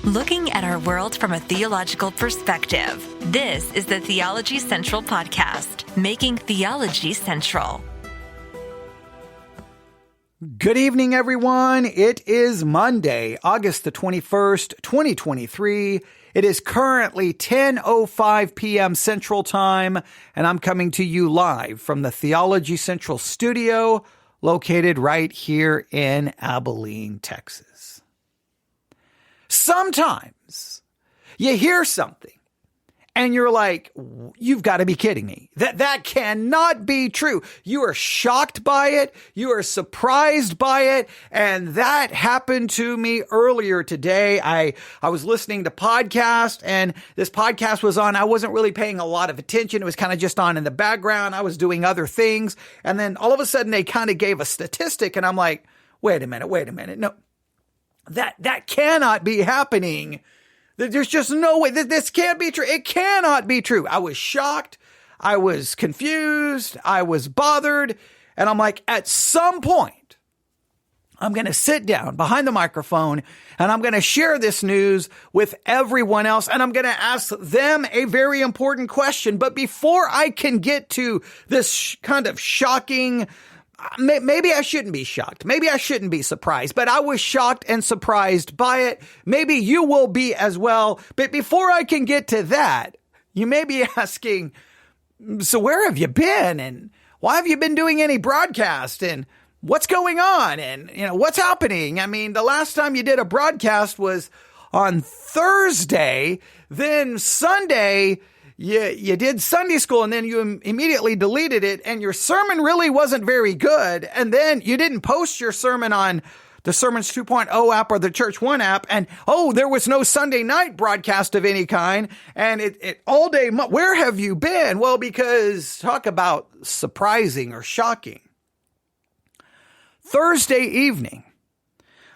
Looking at our world from a theological perspective. This is the Theology Central Podcast, making theology central. Good evening, everyone. It is Monday, August the 21st, 2023. It is currently 10:05 p.m. Central Time, and I'm coming to you live from the Theology Central studio located right here in Abilene, Texas. Sometimes you hear something and you're like, you've got to be kidding me. That cannot be true. You are shocked by it. You are surprised by it. And that happened to me earlier today. I was listening to podcast and this podcast was on. I wasn't really paying a lot of attention. It was kind of just on in the background. I was doing other things. And then all of a sudden they kind of gave a statistic and I'm like, wait a minute. No, that cannot be happening. There's just no way that this can't be true. It cannot be true. I was shocked. I was confused. I was bothered. And I'm like, at some point, I'm going to sit down behind the microphone and I'm going to share this news with everyone else. And I'm going to ask them a very important question. But before I can get to this kind of shocking, maybe I shouldn't be shocked. Maybe I shouldn't be surprised, but I was shocked and surprised by it. Maybe you will be as well. But before I can get to that, you may be asking, so where have you been? And why have you been doing any broadcast? And what's going on? And, what's happening? I mean, the last time you did a broadcast was on Thursday, then Sunday, you did Sunday school and then you immediately deleted it and your sermon really wasn't very good. And then you didn't post your sermon on the Sermons 2.0 app or the Church One app. And, there was no Sunday night broadcast of any kind. And it all day, where have you been? Well, because talk about surprising or shocking. Thursday evening,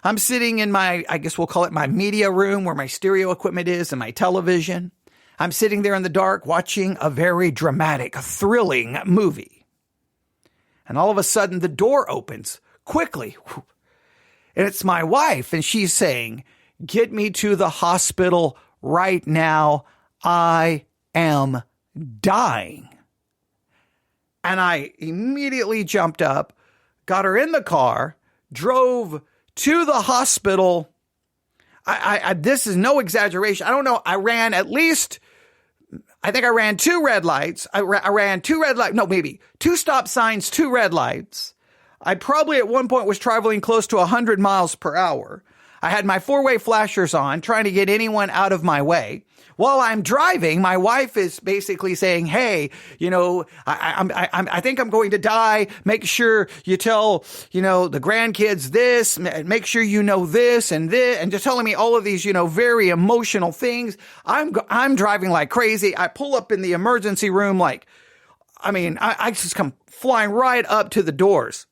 I'm sitting in my, I guess we'll call it my media room where my stereo equipment is and my television. I'm sitting there in the dark watching a very dramatic, thrilling movie. And all of a sudden the door opens quickly. And it's my wife. And she's saying, get me to the hospital right now. I am dying. And I immediately jumped up, got her in the car, drove to the hospital. This is no exaggeration. I don't know. I think I ran two red lights. I ran two red lights. No, maybe two stop signs, two red lights. I probably at one point was traveling close to 100 miles per hour. I had my four-way flashers on, trying to get anyone out of my way. While I'm driving, my wife is basically saying, hey, I think I'm going to die. Make sure you tell, the grandkids this, make sure you know this, and just telling me all of these, very emotional things. I'm driving like crazy. I pull up in the emergency room I just come flying right up to the doors.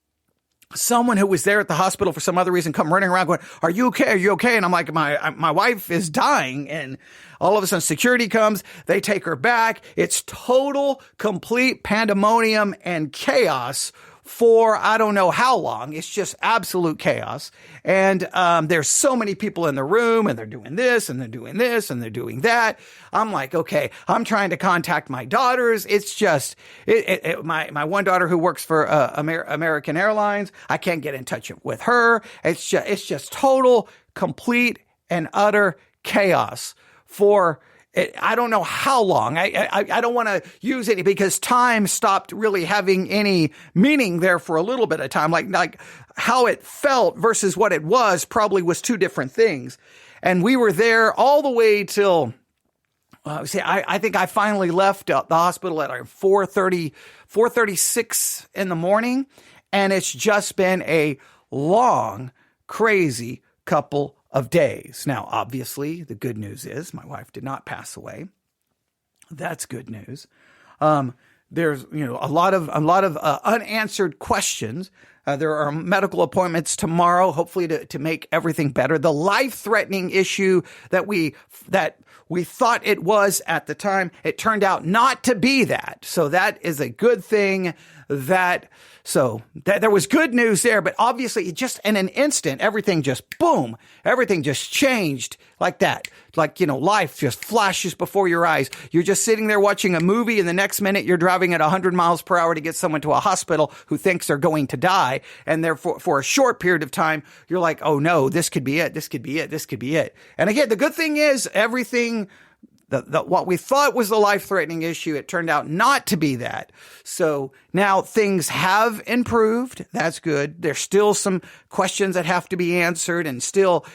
Someone who was there at the hospital for some other reason come running around going, are you okay? Are you okay? And I'm like, my wife is dying. And all of a sudden security comes, they take her back. It's total, complete pandemonium and chaos for I don't know how long. It's just absolute chaos. And there's so many people in the room and they're doing this and they're doing this and they're doing that. I'm like, okay, I'm trying to contact my daughters. It's just my one daughter who works for American Airlines. I can't get in touch with her. It's just total, complete and utter chaos for I don't know how long. I don't want to use any because time stopped really having any meaning there for a little bit of time. Like how it felt versus what it was probably was two different things. And we were there all the way till, I think I finally left the hospital at 4:36 in the morning. And it's just been a long, crazy couple of days. Now, obviously, the good news is my wife did not pass away. That's good news. There's, a lot of unanswered questions There are medical appointments tomorrow, hopefully to make everything better. The life-threatening issue that we thought it was at the time, it turned out not to be that. So that is a good thing. So there was good news there, but obviously just in an instant, everything just boom, everything just changed like that. Like, life just flashes before your eyes. You're just sitting there watching a movie, and the next minute you're driving at 100 miles per hour to get someone to a hospital who thinks they're going to die. And therefore, for a short period of time, you're like, oh no, this could be it. This could be it. This could be it. And again, the good thing is everything, what we thought was the life-threatening issue, it turned out not to be that. So now things have improved. That's good. There's still some questions that have to be answered, and still,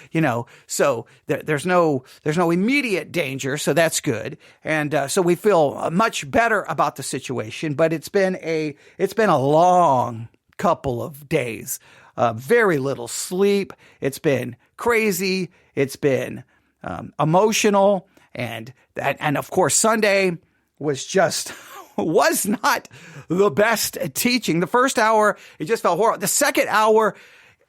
so there's no immediate danger. So that's good. And so we feel much better about the situation. But it's been a long couple of days. Very little sleep. It's been crazy. It's been emotional. And of course, Sunday was not the best teaching. The first hour, it just felt horrible. The second hour,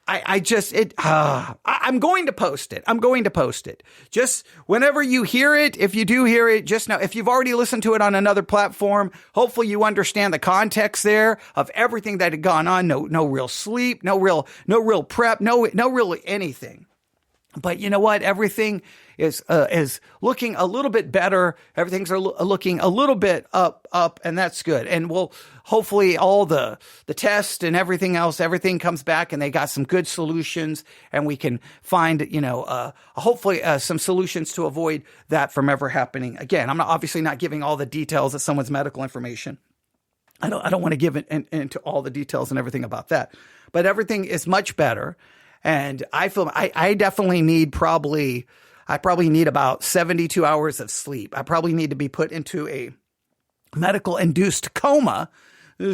I'm going to post it. I'm going to post it. Just whenever you hear it, if you do hear it, just know, if you've already listened to it on another platform, hopefully you understand the context there of everything that had gone on. No real sleep, no real prep, no really anything. But you know what? Everything is looking a little bit better. Everything's looking a little bit up, and that's good. And we'll hopefully all the tests and everything else, everything comes back, and they got some good solutions, and we can find hopefully some solutions to avoid that from ever happening again. I'm obviously not giving all the details of someone's medical information. I don't want to give it into all the details and everything about that, but everything is much better. And I feel I definitely need probably need about 72 hours of sleep. I probably need to be put into a medical induced coma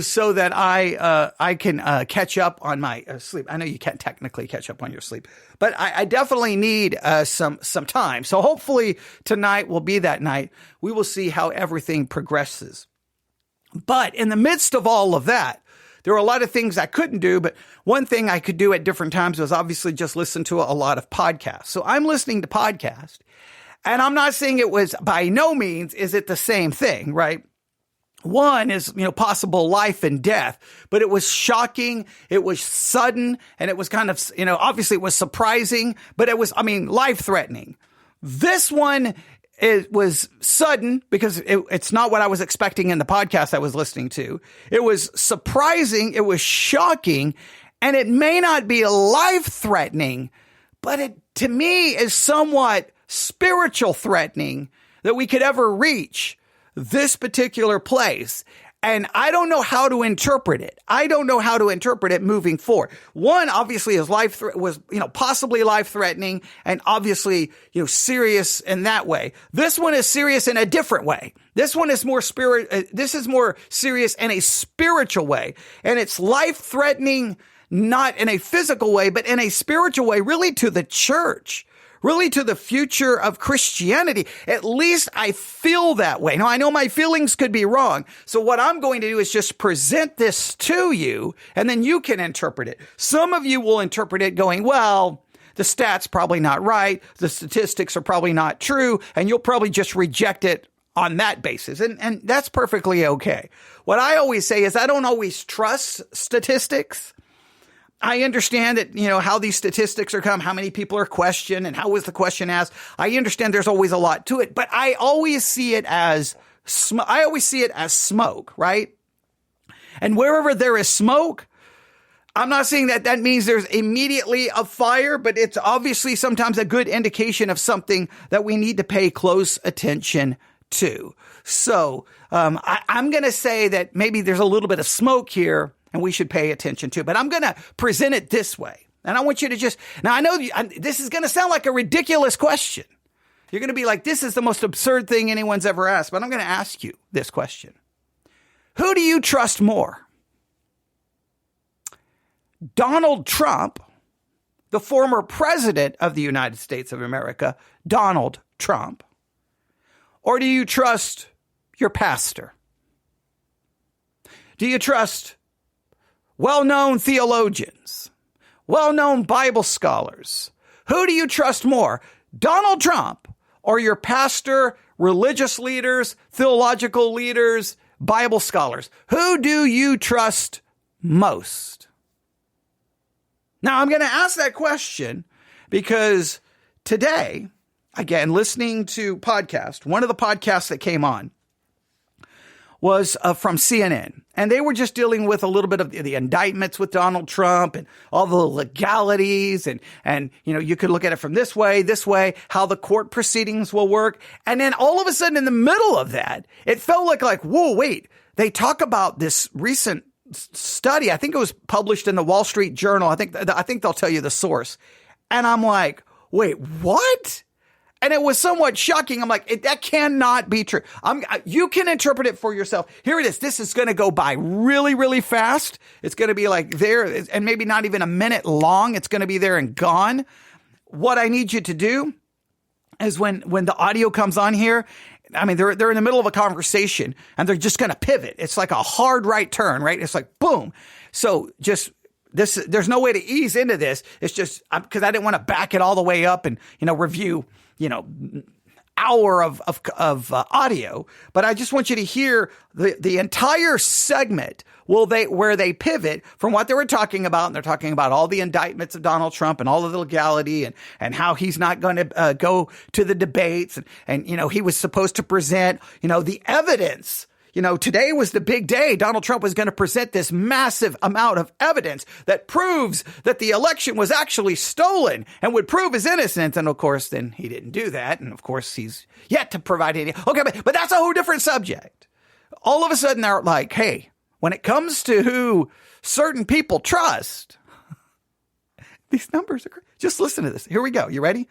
so that I can catch up on my sleep. I know you can't technically catch up on your sleep, but I definitely need some time. So hopefully tonight will be that night. We will see how everything progresses. But in the midst of all of that, there were a lot of things I couldn't do, but one thing I could do at different times was obviously just listen to a lot of podcasts. So I'm listening to podcasts, and I'm not saying it was, by no means is it the same thing, right? One is, possible life and death, but it was shocking. It was sudden, and it was kind of, obviously it was surprising, but it was, life-threatening. This one, it was sudden because it's not what I was expecting in the podcast I was listening to. It was surprising. It was shocking, and it may not be life-threatening, but it, to me, is somewhat spiritual threatening that we could ever reach this particular place. And I don't know how to interpret it. I don't know how to interpret it moving forward. One, obviously, is possibly life-threatening, and obviously, serious in that way. This one is serious in a different way. This one is more this is more serious in a spiritual way, and it's life-threatening not in a physical way, but in a spiritual way, really to the church. Really to the future of Christianity. At least I feel that way. Now, I know my feelings could be wrong. So what I'm going to do is just present this to you, and then you can interpret it. Some of you will interpret it going, well, the stats probably not right. The statistics are probably not true. And you'll probably just reject it on that basis. And that's perfectly okay. What I always say is I don't always trust statistics. I understand that, how these statistics are come, how many people are questioned, and how was the question asked. I understand there's always a lot to it, but I always see it as smoke, right? And wherever there is smoke, I'm not saying that means there's immediately a fire, but it's obviously sometimes a good indication of something that we need to pay close attention to. So I'm going to say that maybe there's a little bit of smoke here, and we should pay attention to. But I'm going to present it this way. And I want you to now I know this is going to sound like a ridiculous question. You're going to be like, this is the most absurd thing anyone's ever asked. But I'm going to ask you this question. Who do you trust more? Donald Trump, the former president of the United States of America, Donald Trump? Or do you trust your pastor? Do you trust well-known theologians, well-known Bible scholars. Who do you trust more, Donald Trump or your pastor, religious leaders, theological leaders, Bible scholars? Who do you trust most? Now, I'm going to ask that question because today, again, listening to podcast, one of the podcasts that came on was from CNN. And they were just dealing with a little bit of the indictments with Donald Trump and all the legalities. And you could look at it from this way, how the court proceedings will work. And then all of a sudden in the middle of that, it felt like, whoa, wait, they talk about this recent study. I think it was published in the Wall Street Journal. I think they'll tell you the source. And I'm like, wait, what? And it was somewhat shocking. I'm like, that cannot be true. You can interpret it for yourself. Here it is. This is going to go by really, really fast. It's going to be like there and maybe not even a minute long. It's going to be there and gone. What I need you to do is when the audio comes on here, I mean, they're in the middle of a conversation and they're just going to pivot. It's like a hard right turn, right? It's like, boom. So there's no way to ease into this. It's just because I didn't want to back it all the way up and, review, hour of audio, but I just want you to hear the entire segment where they pivot from what they were talking about. And they're talking about all the indictments of Donald Trump and all of the legality and how he's not going to go to the debates. And he was supposed to present, the evidence. Today was the big day. Donald Trump was going to present this massive amount of evidence that proves that the election was actually stolen and would prove his innocence. And of course, then he didn't do that. And of course, he's yet to provide any. Okay, but that's a whole different subject. All of a sudden, they're like, hey, when it comes to who certain people trust, these numbers are, just listen to this. Here we go. You ready?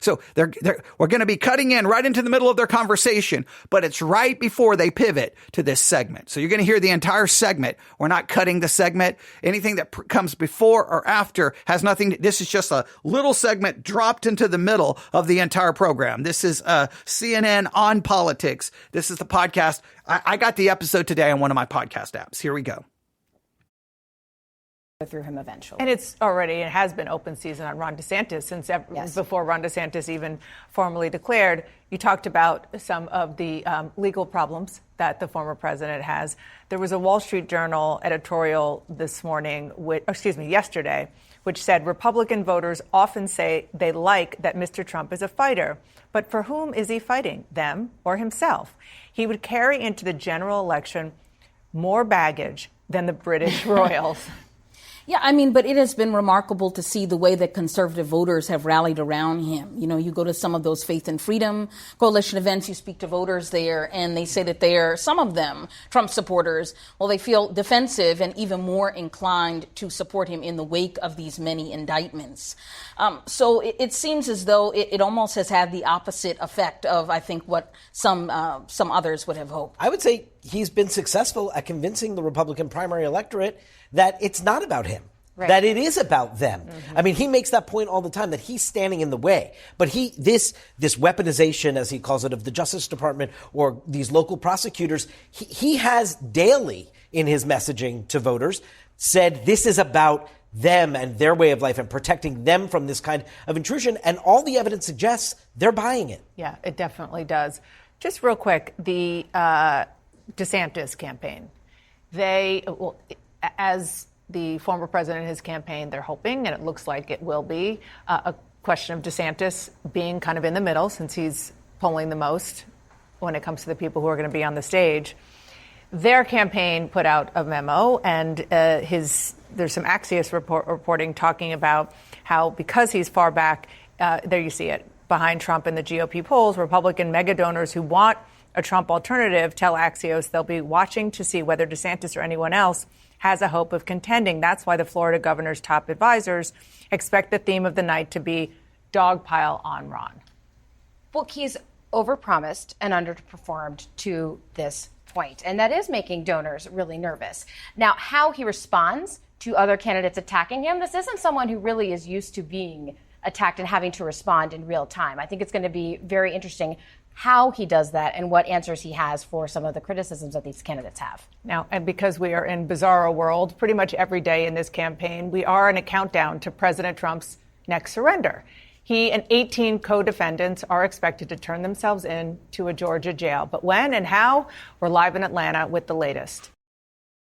So we're going to be cutting in right into the middle of their conversation, but it's right before they pivot to this segment. So you're going to hear the entire segment. We're not cutting the segment. Anything that comes before or after has nothing. This is just a little segment dropped into the middle of the entire program. This is CNN on politics. This is the podcast. I got the episode today on one of my podcast apps. Here we go. Through him eventually. And it has been open season on Ron DeSantis since before Ron DeSantis even formally declared. You talked about some of the legal problems that the former president has. There was a Wall Street Journal editorial yesterday, which said Republican voters often say they like that Mr. Trump is a fighter. But for whom is he fighting, them or himself? He would carry into the general election more baggage than the British royals. Yeah, I mean, but it has been remarkable to see the way that conservative voters have rallied around him. You go to some of those Faith and Freedom Coalition events, you speak to voters there, and they say that some of them, Trump supporters, they feel defensive and even more inclined to support him in the wake of these many indictments. So it seems as though it almost has had the opposite effect of, I think, what some others would have hoped. I would say he's been successful at convincing the Republican primary electorate that it's not about him, that it is about them. Mm-hmm. I mean, he makes that point all the time that he's standing in the way. But this weaponization, as he calls it, of the Justice Department or these local prosecutors, he has daily in his messaging to voters said this is about them and their way of life and protecting them from this kind of intrusion. And all the evidence suggests they're buying it. Yeah, it definitely does. Just real quick, the DeSantis campaign, as the former president in his campaign, they're hoping, and it looks like it will be, a question of DeSantis being kind of in the middle since he's polling the most when it comes to the people who are going to be on the stage. Their campaign put out a memo, and there's some Axios reporting talking about how because he's far back, there you see it, behind Trump in the GOP polls, Republican mega donors who want a Trump alternative tell Axios they'll be watching to see whether DeSantis or anyone else has a hope of contending. That's why the Florida governor's top advisors expect the theme of the night to be dogpile on Ron. Well, he's overpromised and underperformed to this point, and that is making donors really nervous. Now, how he responds to other candidates attacking him, this isn't someone who really is used to being attacked and having to respond in real time. I think it's going to be very interesting how he does that and what answers he has for some of the criticisms that these candidates have. Now, and because we are in bizarro world, pretty much every day in this campaign, we are in a countdown to President Trump's next surrender. He and 18 co-defendants are expected to turn themselves in to a Georgia jail. But when and how? We're live in Atlanta with the latest.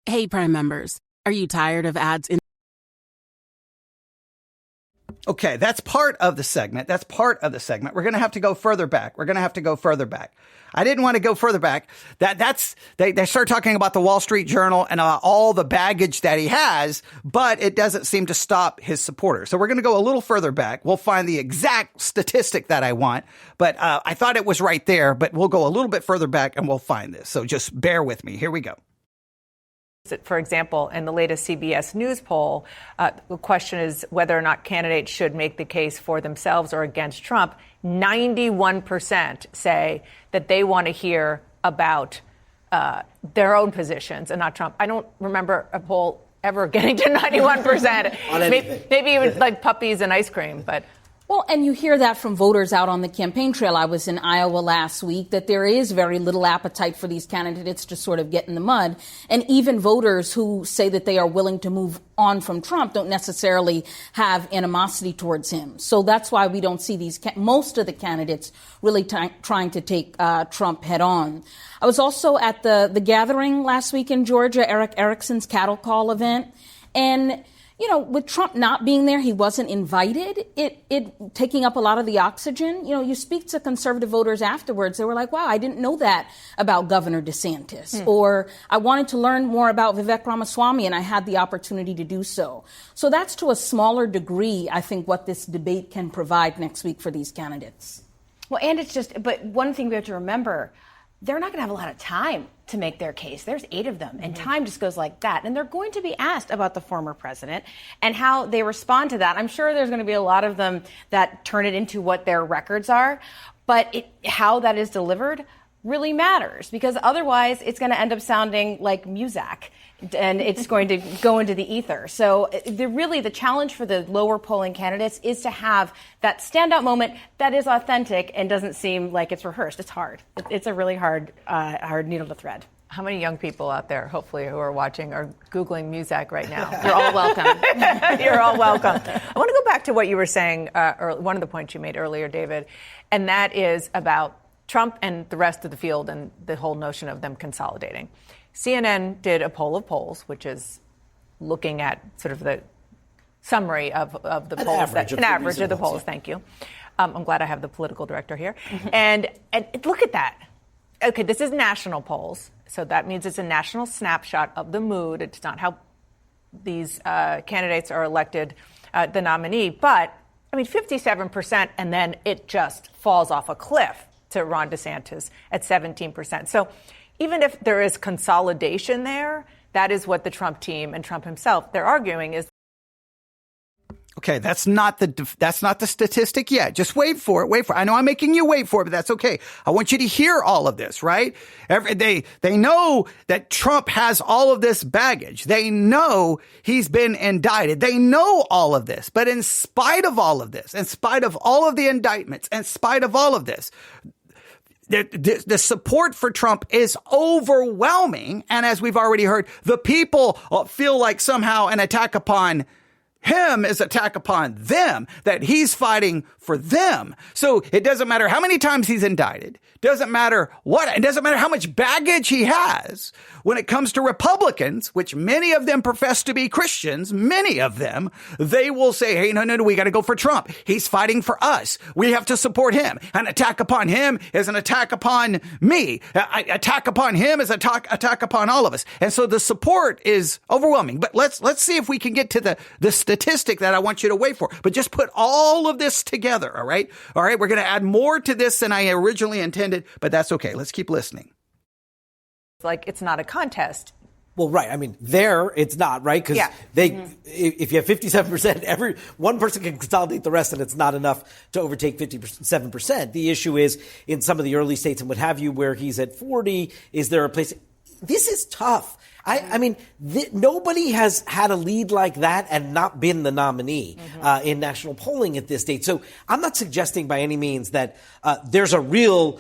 Hey, Prime members, are you tired of ads in? Okay, that's part of the segment. We're going to have to go further back. I didn't want to go further back. They start talking about the Wall Street Journal and all the baggage that he has, but it doesn't seem to stop his supporters. So we're going to go a little further back. We'll find the exact statistic that I want, but I thought it was right there, but we'll go a little bit further back and we'll find this. So just bear with me. Here we go. For example, in the latest CBS News poll, the question is whether or not candidates should make the case for themselves or against Trump. 91% say that they want to hear about their own positions and not Trump. I don't remember a poll ever getting to 91%. Maybe even like puppies and ice cream, but... Well, and you hear that from voters out on the campaign trail. I was in Iowa last week, that there is very little appetite for these candidates to sort of get in the mud. And even voters who say that they are willing to move on from Trump don't necessarily have animosity towards him. So that's why we don't see most of the candidates really trying to take Trump head on. I was also at the gathering last week in Georgia, Eric Erickson's cattle call event. And you know, with Trump not being there, he wasn't invited, it taking up a lot of the oxygen. You know, you speak to conservative voters afterwards, they were like, wow, I didn't know that about Governor DeSantis. Or I wanted to learn more about Vivek Ramaswamy, and I had the opportunity to do so. So that's to a smaller degree, I think, what this debate can provide next week for these candidates. Well, and it's just, but one thing we have to remember, they're not going to have a lot of time to make their case. There's 8 of them, and time just goes like that. And they're going to be asked about the former president and how they respond to that. I'm sure there's going to be a lot of them that turn it into what their records are, but how that is delivered really matters, because otherwise it's going to end up sounding like Muzak, and it's going to go into the ether. So the challenge for the lower polling candidates is to have that standout moment that is authentic and doesn't seem like it's rehearsed. It's hard. It's a really hard needle to thread. How many young people out there, hopefully, who are watching are Googling Muzak right now? You're all welcome. You're all welcome. I want to go back to what you were saying, or one of the points you made earlier, David, and that is about Trump and the rest of the field and the whole notion of them consolidating. CNN did a poll of polls, which is looking at sort of the summary of the polls. An average of the polls, thank you. I'm glad I have the political director here. And look at that. Okay, this is national polls, so that means it's a national snapshot of the mood. It's not how these candidates are elected, the nominee. But, I mean, 57%, and then it just falls off a cliff to Ron DeSantis at 17%. So even if there is consolidation there, that is what the Trump team and Trump himself, they're arguing is. Okay, that's not the statistic yet. Just wait for it. I know I'm making you wait for it, but that's okay. I want you to hear all of this, right? They know that Trump has all of this baggage. They know he's been indicted. They know all of this. But in spite of all of this, in spite of all of the indictments, in spite of all of this, the support for Trump is overwhelming. And as we've already heard, the people feel like somehow an attack upon him is attack upon them, that he's fighting for them. So it doesn't matter how many times he's indicted. Doesn't matter what, it doesn't matter how much baggage he has. When it comes to Republicans, which many of them profess to be Christians, many of them, they will say, hey, no, we got to go for Trump. He's fighting for us. We have to support him. An attack upon him is an attack upon me. Attack upon him is an attack upon all of us. And so the support is overwhelming. But let's see if we can get to the statistic that I want you to wait for. But just put all of this together, all right? All right, we're going to add more to this than I originally intended, but that's okay. Let's keep listening. Like, it's not a contest. Well, right. I mean, it's not, right? Because if you have 57%, one person can consolidate the rest, and it's not enough to overtake 57%. The issue is in some of the early states and what have you, where he's at 40, is there a place? this is tough. I mean, nobody has had a lead like that and not been the nominee in national polling at this date. So I'm not suggesting by any means that there's a real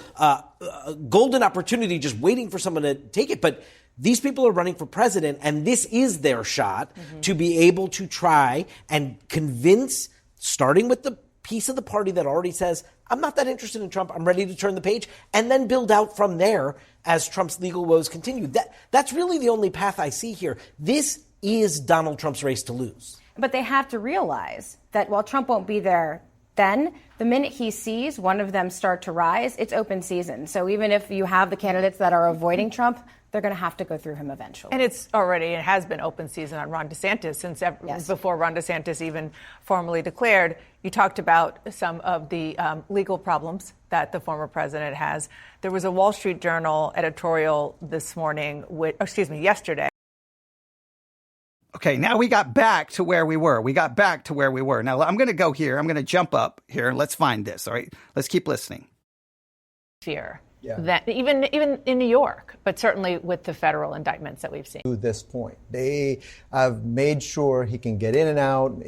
golden opportunity just waiting for someone to take it. But these people are running for president, and this is their shot to be able to try and convince, starting with the piece of the party that already says, I'm not that interested in Trump, I'm ready to turn the page, and then build out from there as Trump's legal woes continue. That's really the only path I see here. This is Donald Trump's race to lose. But they have to realize that while Trump won't be there then, the minute he sees one of them start to rise, it's open season. So even if you have the candidates that are avoiding Trump, they're going to have to go through him eventually. And it has been open season on Ron DeSantis since before Ron DeSantis even formally declared. You talked about some of the legal problems that the former president has. There was a Wall Street Journal editorial yesterday. Okay, now we got back to where we were. Now I'm going to go here. I'm going to jump up here and let's find this. All right, let's keep listening. Fear. Yeah. That even in New York, but certainly with the federal indictments that we've seen. To this point, they have made sure he can get in and out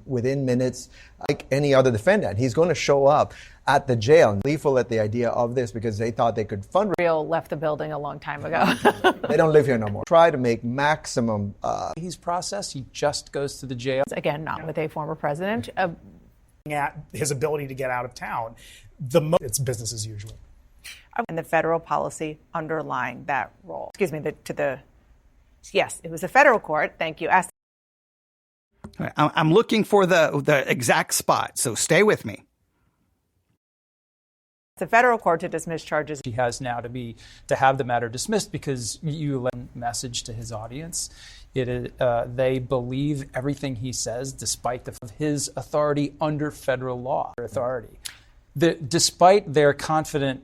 within minutes, like any other defendant. He's going to show up at the jail. Lethal at the idea of this because they thought they could fundraise. Real left the building a long time ago. They don't live here no more. Try to make maximum. He's processed. He just goes to the jail. Again, not with a former president. At his ability to get out of town, it's business as usual. And the federal policy underlying that role. Yes, it was the federal court. Thank you. I'm looking for the exact spot, so stay with me. The federal court to dismiss charges. He has now to have the matter dismissed because you lend a message to his audience. They believe everything he says, despite his authority under federal law. Despite their confident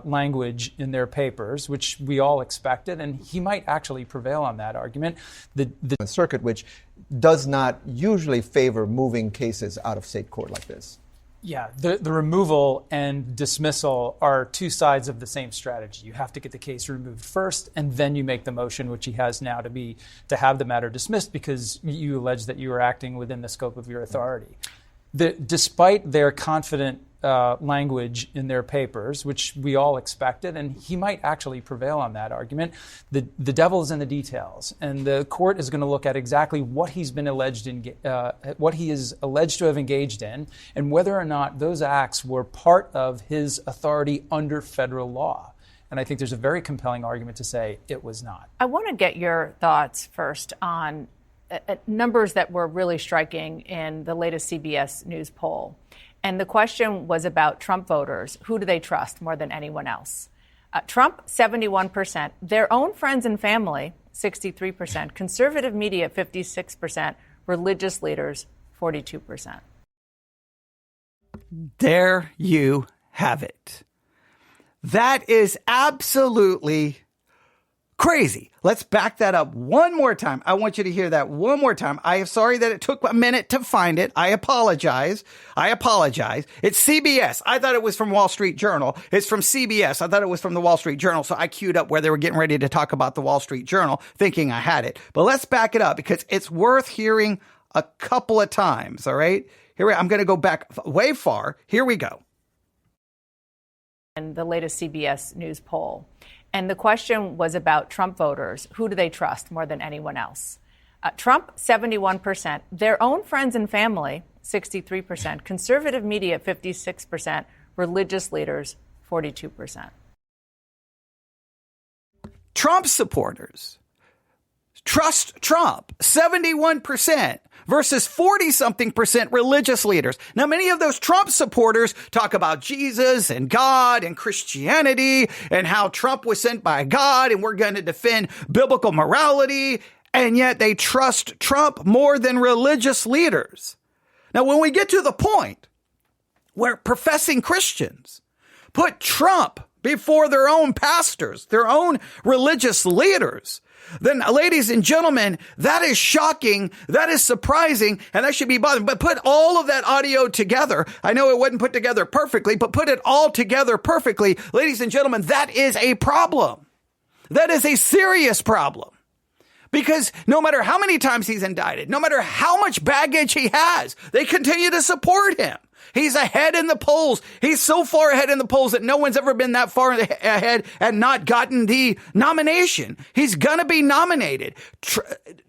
language in their papers, which we all expected, and he might actually prevail on that argument. The circuit, which does not usually favor moving cases out of state court like this. Yeah, the removal and dismissal are two sides of the same strategy. You have to get the case removed first, and then you make the motion, which he has now to have the matter dismissed because you allege that you are acting within the scope of your authority. Despite their confident language in their papers, which we all expected, and he might actually prevail on that argument. The devil is in the details, and the court is going to look at exactly what he is alleged to have engaged in, and whether or not those acts were part of his authority under federal law. And I think there's a very compelling argument to say it was not. I want to get your thoughts first on numbers that were really striking in the latest CBS News poll. And the question was about Trump voters. Who do they trust more than anyone else? Trump, 71%. Their own friends and family, 63%. Conservative media, 56%. Religious leaders, 42%. There you have it. That is absolutely crazy. Let's back that up one more time. I want you to hear that one more time. I am sorry that it took a minute to find it. I apologize. It's CBS. I thought it was from Wall Street Journal. It's from CBS. I thought it was from the Wall Street Journal. So I queued up where they were getting ready to talk about the Wall Street Journal, thinking I had it. But let's back it up because it's worth hearing a couple of times. All right. I'm going to go back way far. Here we go. And the latest CBS News poll. And the question was about Trump voters. Who do they trust more than anyone else? Trump, 71%. Their own friends and family, 63%. Conservative media, 56%. Religious leaders, 42%. Trump supporters trust Trump, 71%. Versus 40-something% religious leaders. Now, many of those Trump supporters talk about Jesus and God and Christianity and how Trump was sent by God and we're going to defend biblical morality. And yet they trust Trump more than religious leaders. Now, when we get to the point where professing Christians put Trump before their own pastors, their own religious leaders, then, ladies and gentlemen, that is shocking, that is surprising, and that should be bothering. But put all of that audio together. I know it wasn't put together perfectly, but put it all together perfectly. Ladies and gentlemen, that is a problem. That is a serious problem. Because no matter how many times he's indicted, no matter how much baggage he has, they continue to support him. He's ahead in the polls. He's so far ahead in the polls that no one's ever been that far ahead and not gotten the nomination. He's going to be nominated.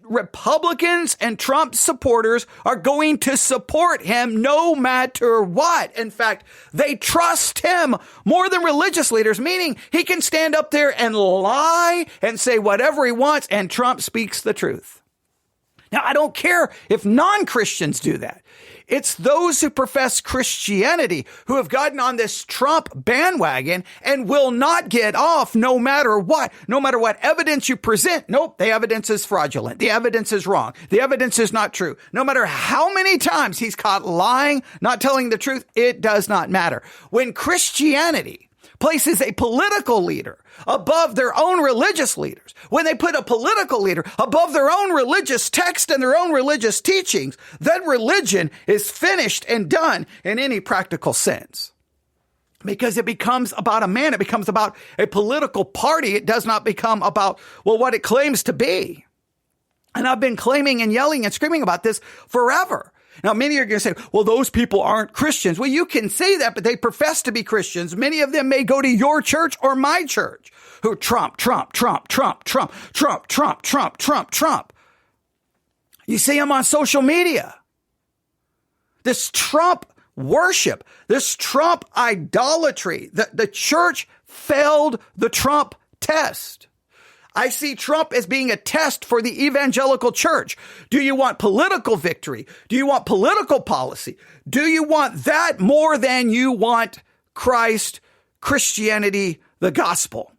Republicans and Trump supporters are going to support him no matter what. In fact, they trust him more than religious leaders, meaning he can stand up there and lie and say whatever he wants, and Trump speaks the truth. Now, I don't care if non-Christians do that. It's those who profess Christianity who have gotten on this Trump bandwagon and will not get off no matter what evidence you present. Nope, the evidence is fraudulent. The evidence is wrong. The evidence is not true. No matter how many times he's caught lying, not telling the truth, it does not matter. When Christianity places a political leader above their own religious leaders, when they put a political leader above their own religious text and their own religious teachings, then religion is finished and done in any practical sense. Because it becomes about a man. It becomes about a political party. It does not become about, what it claims to be. And I've been claiming and yelling and screaming about this forever. Now, many are going to say, those people aren't Christians. Well, you can say that, but they profess to be Christians. Many of them may go to your church or my church who Trump. You see them on social media. This Trump worship, this Trump idolatry, the church failed the Trump test. I see Trump as being a test for the evangelical church. Do you want political victory? Do you want political policy? Do you want that more than you want Christ, Christianity, the gospel?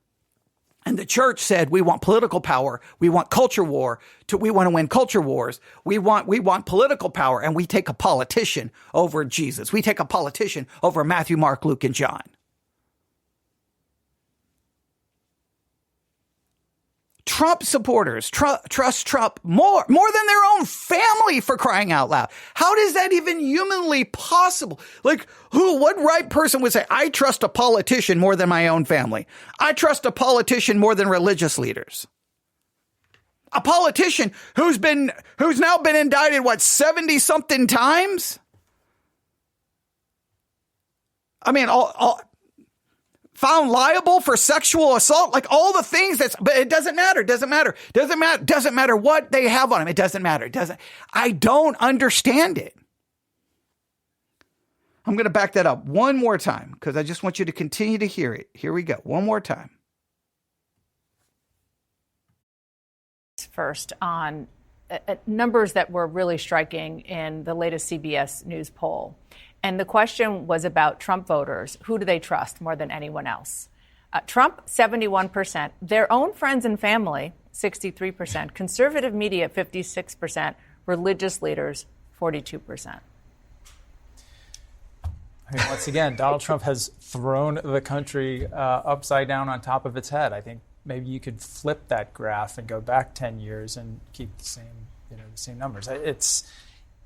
And the church said, we want political power. We want culture war. We want to win culture wars. We want political power. And we take a politician over Jesus. We take a politician over Matthew, Mark, Luke, and John. Trump supporters trust Trump more than their own family, for crying out loud. How is that even humanly possible? Like, what right person would say, I trust a politician more than my own family? I trust a politician more than religious leaders. A politician who's now been indicted, 70 something times? I mean, found liable for sexual assault, like all the things but it doesn't matter. Doesn't matter what they have on him. It doesn't matter. I don't understand it. I'm going to back that up one more time because I just want you to continue to hear it. Here we go. One more time. First on numbers that were really striking in the latest CBS News poll. And the question was about Trump voters. Who do they trust more than anyone else? Trump, 71%. Their own friends and family, 63%. Conservative media, 56%. Religious leaders, 42%. I mean, once again, Donald Trump has thrown the country upside down on top of its head. I think maybe you could flip that graph and go back 10 years and keep the same numbers.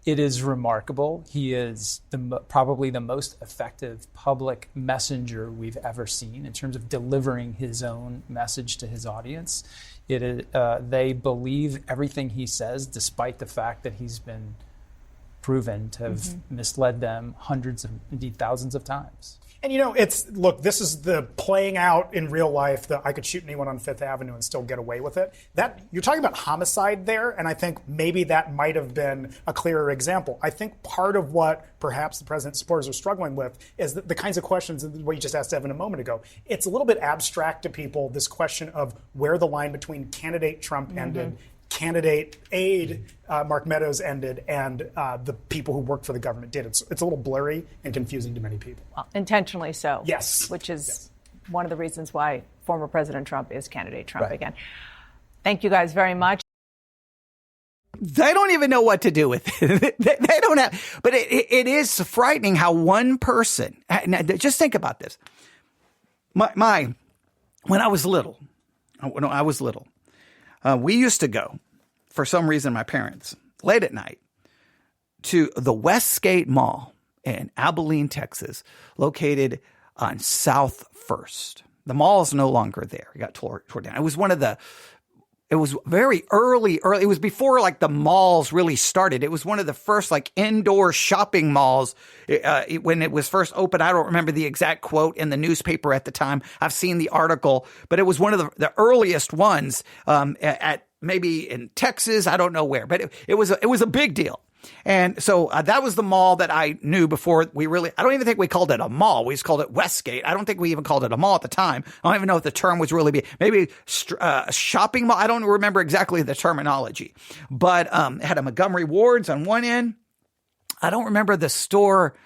It is remarkable. He is probably the most effective public messenger we've ever seen in terms of delivering his own message to his audience. They believe everything he says, despite the fact that he's been proven to have misled them hundreds of, indeed thousands of times. And this is the playing out in real life that I could shoot anyone on Fifth Avenue and still get away with it. That you're talking about homicide there, and I think maybe that might have been a clearer example. I think part of what perhaps the president's supporters are struggling with is the kinds of questions what you just asked Evan a moment ago. It's a little bit abstract to people, this question of where the line between candidate Trump ended, candidate aide Mark Meadows ended, and the people who worked for the government did. It's a little blurry and confusing to many people. Well, intentionally so. Yes. Which is one of the reasons why former President Trump is candidate Trump again. Thank you guys very much. They don't even know what to do with it. They don't have, but it is frightening how one person, now just think about this. When I was little, we used to go, for some reason, my parents, late at night, to the Westgate Mall in Abilene, Texas, located on South First. The mall's no longer there. It got tore down. It was it was very early. It was before like the malls really started. It was one of the first like indoor shopping malls when it was first opened. I don't remember the exact quote in the newspaper at the time. I've seen the article, but it was one of the earliest ones at maybe in Texas. I don't know where, but it was a big deal. And so that was the mall that I knew before I don't even think we called it a mall. We just called it Westgate. I don't think we even called it a mall at the time. I don't even know if the term was really maybe a shopping mall. I don't remember exactly the terminology, but it had a Montgomery Ward's on one end. I don't remember the store.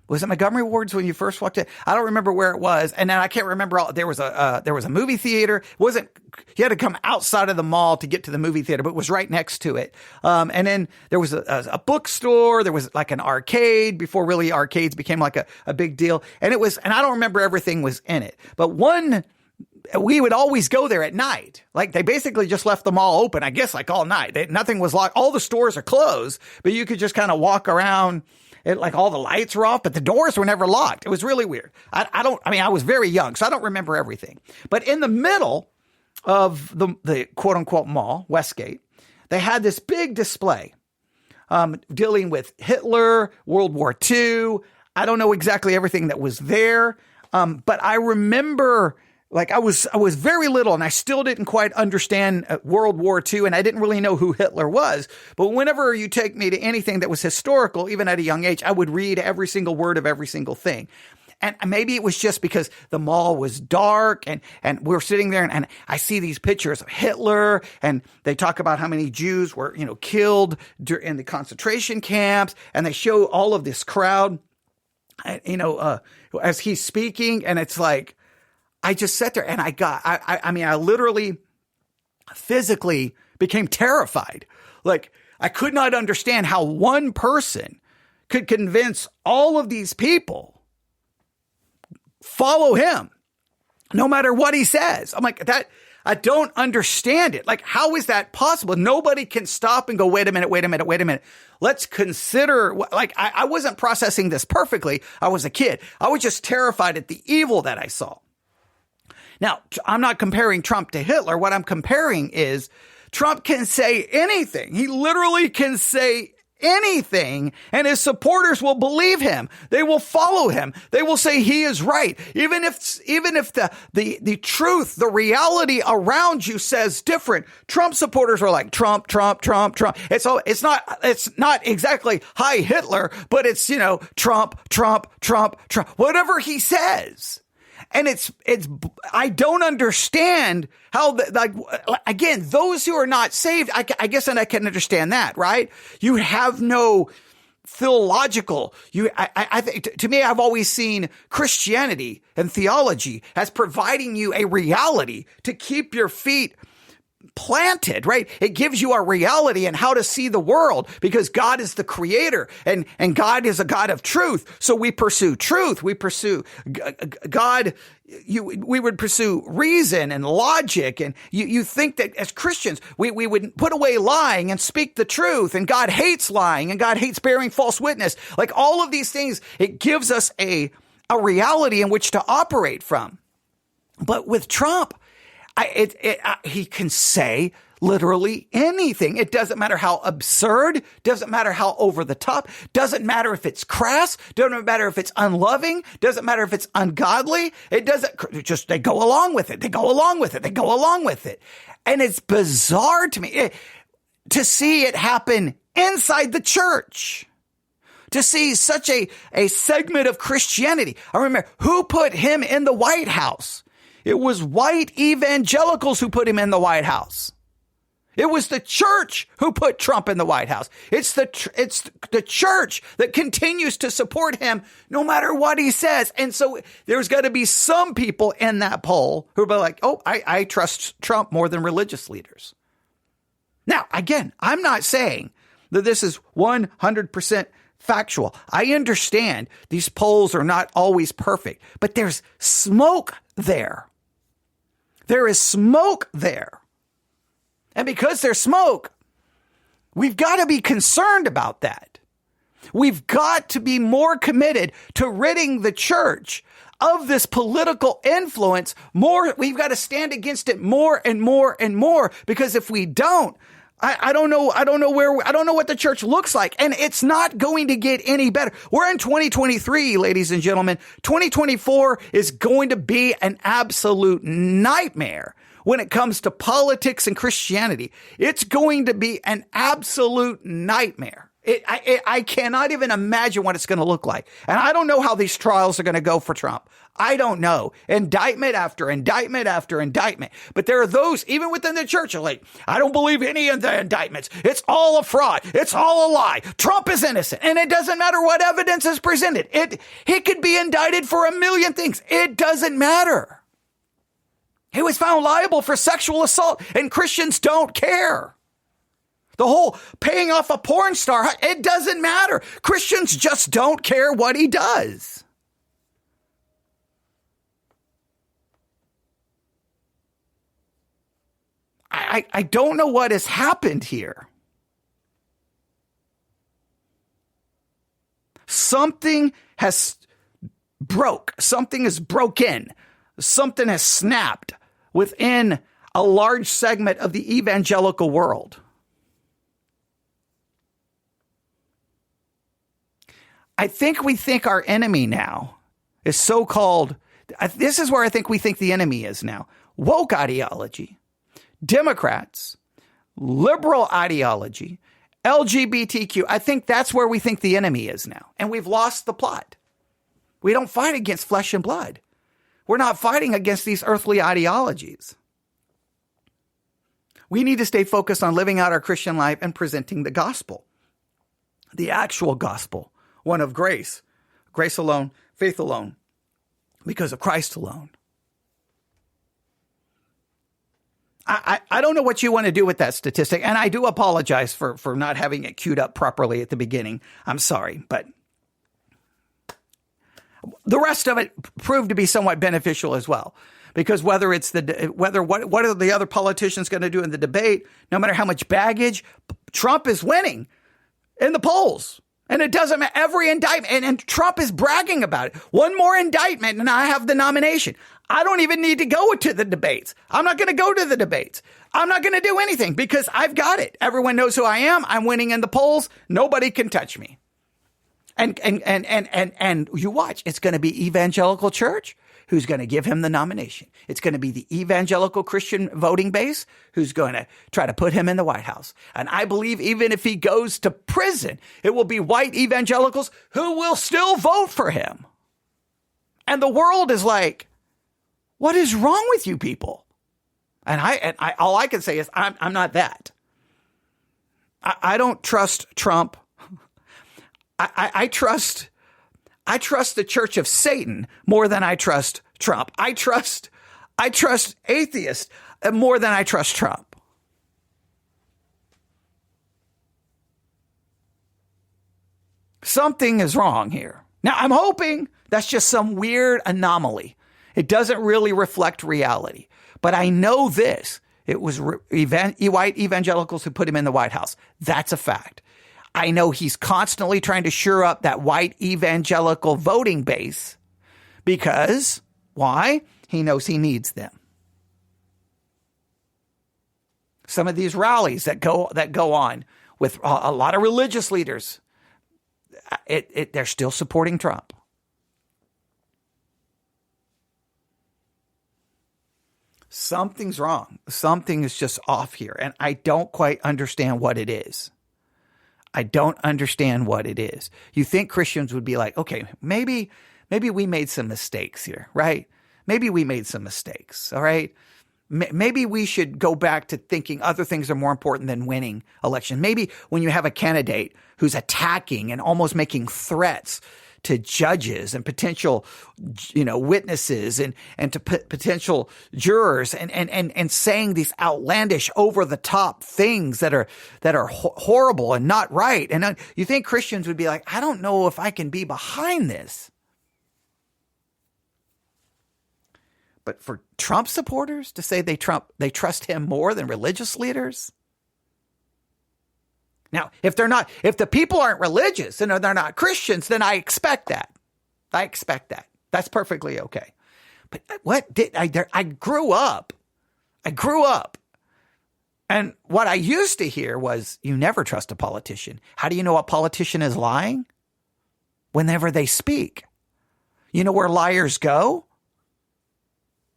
Was it Montgomery Ward's when you first walked in? I don't remember where it was. And then I can't remember there was a movie theater. You had to come outside of the mall to get to the movie theater, but it was right next to it. And then there was a bookstore. There was like an arcade before really arcades became like a big deal. And I don't remember everything was in it, but we would always go there at night. Like they basically just left the mall open, I guess, like all night. Nothing was locked. All the stores are closed, but you could just kind of walk around. Like all the lights were off, but the doors were never locked. It was really weird. I was very young, so I don't remember everything. But in the middle of the quote unquote mall, Westgate, they had this big display dealing with Hitler, World War II. I don't know exactly everything that was there. But I remember like I was very little and I still didn't quite understand World War II and I didn't really know who Hitler was. But whenever you take me to anything that was historical, even at a young age, I would read every single word of every single thing. And maybe it was just because the mall was dark and we're sitting there and I see these pictures of Hitler and they talk about how many Jews were, killed in the concentration camps. And they show all of this crowd, as he's speaking. And it's like, I just sat there and I literally physically became terrified. Like I could not understand how one person could convince all of these people follow him no matter what he says. I'm like that. I don't understand it. Like, how is that possible? Nobody can stop and go, wait a minute. Let's consider, I wasn't processing this perfectly. I was a kid. I was just terrified at the evil that I saw. Now, I'm not comparing Trump to Hitler. What I'm comparing is Trump can say anything. He literally can say anything, and his supporters will believe him. They will follow him. They will say he is right. Even if the truth, the reality around you says different. Trump supporters are like Trump. It's not exactly hi Hitler, but it's, Trump. Whatever he says. And I don't understand how, again, those who are not saved, I guess, and I can understand that, right? You have no theological, I think, to me, I've always seen Christianity and theology as providing you a reality to keep your feet planted, right? It gives you a reality and how to see the world because God is the creator and God is a God of truth. So we pursue truth. We pursue God. We would pursue reason and logic. And you think that as Christians, we would put away lying and speak the truth. And God hates lying and God hates bearing false witness. Like all of these things, it gives us a reality in which to operate from. But with Trump, he can say literally anything. It doesn't matter how absurd, doesn't matter how over the top, doesn't matter if it's crass, doesn't matter if it's unloving, doesn't matter if it's ungodly. They go along with it. And it's bizarre to me to see it happen inside the church. To see such a segment of Christianity. I remember who put him in the White House. It was white evangelicals who put him in the White House. It was the church who put Trump in the White House. It's the church that continues to support him no matter what he says. And so there's got to be some people in that poll who are like, oh, I trust Trump more than religious leaders. Now, again, I'm not saying that this is 100% factual. I understand these polls are not always perfect, but there's smoke there. There is smoke there. And because there's smoke, we've got to be concerned about that. We've got to be more committed to ridding the church of this political influence. We've got to stand against it more and more and more, because if we don't, I don't know what the church looks like, and it's not going to get any better. We're in 2023, ladies and gentlemen. 2024 is going to be an absolute nightmare when it comes to politics and Christianity. It's going to be an absolute nightmare. I cannot even imagine what it's going to look like. And I don't know how these trials are going to go for Trump. I don't know. Indictment after indictment after indictment. But there are those, even within the church, are like, I don't believe any of the indictments. It's all a fraud. It's all a lie. Trump is innocent. And it doesn't matter what evidence is presented. He could be indicted for a million things. It doesn't matter. He was found liable for sexual assault, and Christians don't care. The whole paying off a porn star, it doesn't matter. Christians just don't care what he does. I don't know what has happened here. Something has broke. Something is broken. Something has snapped within a large segment of the evangelical world. I think we think our enemy now is so-called, this is where I think we think the enemy is now. Woke ideology, Democrats, liberal ideology, LGBTQ. I think that's where we think the enemy is now. And we've lost the plot. We don't fight against flesh and blood. We're not fighting against these earthly ideologies. We need to stay focused on living out our Christian life and presenting the gospel, the actual gospel. One of grace alone, faith alone, because of Christ alone. I don't know what you want to do with that statistic, and I do apologize for not having it queued up properly at the beginning. I'm sorry, but the rest of it proved to be somewhat beneficial as well, because what are the other politicians going to do in the debate? No matter how much baggage, Trump is winning in the polls. And it doesn't matter, every indictment, and Trump is bragging about it. One more indictment and I have the nomination. I don't even need to go to the debates. I'm not going to go to the debates. I'm not going to do anything because I've got it. Everyone knows who I am. I'm winning in the polls. Nobody can touch me. And you watch, it's going to be evangelical church who's going to give him the nomination. It's going to be the evangelical Christian voting base who's going to try to put him in the White House. And I believe even if he goes to prison, it will be white evangelicals who will still vote for him. And the world is like, what is wrong with you people? And I all I can say is I'm not that. I don't trust Trump. I trust the Church of Satan more than I trust Trump. I trust atheists more than I trust Trump. Something is wrong here. Now, I'm hoping that's just some weird anomaly. It doesn't really reflect reality. But I know this. It was white evangelicals who put him in the White House. That's a fact. I know he's constantly trying to shore up that white evangelical voting base because, why? He knows he needs them. Some of these rallies that go on with a lot of religious leaders, they're still supporting Trump. Something's wrong. Something is just off here, and I don't quite understand what it is. I don't understand what it is. You think Christians would be like, okay, maybe we made some mistakes here, right? Maybe we made some mistakes, all right? Maybe we should go back to thinking other things are more important than winning election. Maybe when you have a candidate who's attacking and almost making threats to judges and potential, witnesses and to potential jurors and saying these outlandish over the top things that are horrible and not right. And you think Christians would be like, I don't know if I can be behind this. But for Trump supporters to say they trust him more than religious leaders, Now, if the people aren't religious and they're not Christians, then I expect that. That's perfectly okay. But I grew up. And what I used to hear was, you never trust a politician. How do you know a politician is lying? Whenever they speak. You know where liars go?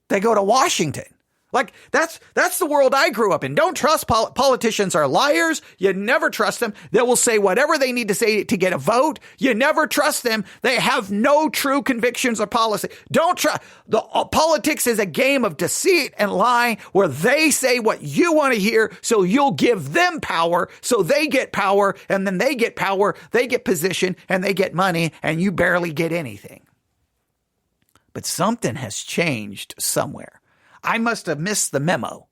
They go to Washington. Like, that's the world I grew up in. Don't trust politicians are liars. You never trust them. They will say whatever they need to say to get a vote. You never trust them. They have no true convictions or policy. Don't trust. Politics is a game of deceit and lying where they say what you want to hear, so you'll give them power, so they get power, and then they get power, they get position, and they get money, and you barely get anything. But something has changed somewhere. I must have missed the memo.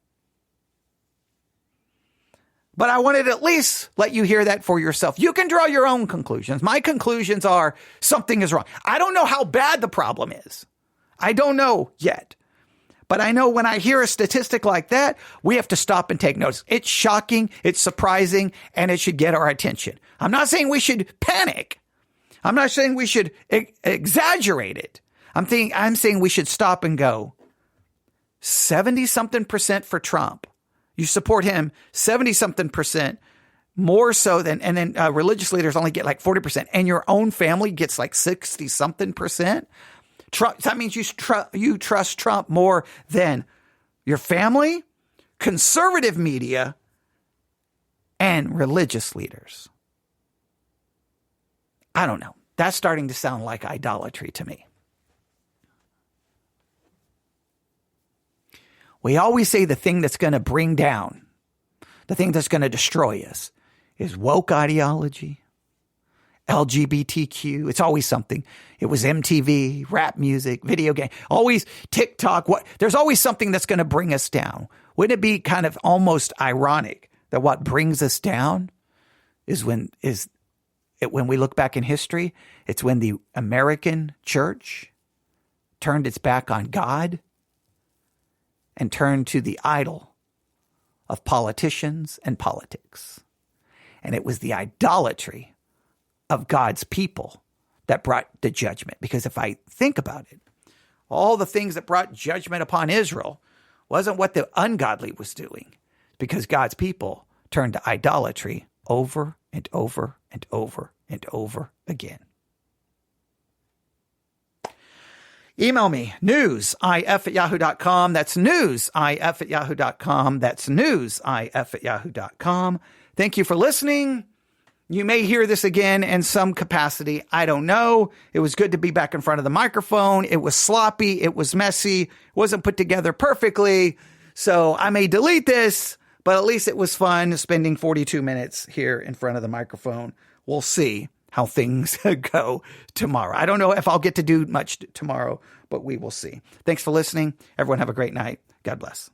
But I wanted to at least let you hear that for yourself. You can draw your own conclusions. My conclusions are something is wrong. I don't know how bad the problem is. I don't know yet. But I know when I hear a statistic like that, we have to stop and take notice. It's shocking, it's surprising, and it should get our attention. I'm not saying we should panic. I'm not saying we should exaggerate it. I'm saying we should stop and go, 70-something% for Trump. You support him 70-something percent more so than, and then religious leaders only get like 40%, and your own family gets like 60-something percent. Trump, that means you trust Trump more than your family, conservative media, and religious leaders. I don't know. That's starting to sound like idolatry to me. We always say the thing that's going to bring down, the thing that's going to destroy us is woke ideology, LGBTQ. It's always something. It was MTV, rap music, video game, always TikTok. There's always something that's going to bring us down. Wouldn't it be kind of almost ironic that what brings us down is when we look back in history, it's when the American church turned its back on God and turned to the idol of politicians and politics. And it was the idolatry of God's people that brought the judgment. Because if I think about it, all the things that brought judgment upon Israel wasn't what the ungodly was doing, because God's people turned to idolatry over and over and over and over again. Email me, newsif@yahoo.com. That's newsif@yahoo.com. That's newsif@yahoo.com. Thank you for listening. You may hear this again in some capacity. I don't know. It was good to be back in front of the microphone. It was sloppy. It was messy. It wasn't put together perfectly. So I may delete this, but at least it was fun spending 42 minutes here in front of the microphone. We'll see how things go tomorrow. I don't know if I'll get to do much tomorrow, but we will see. Thanks for listening. Everyone have a great night. God bless.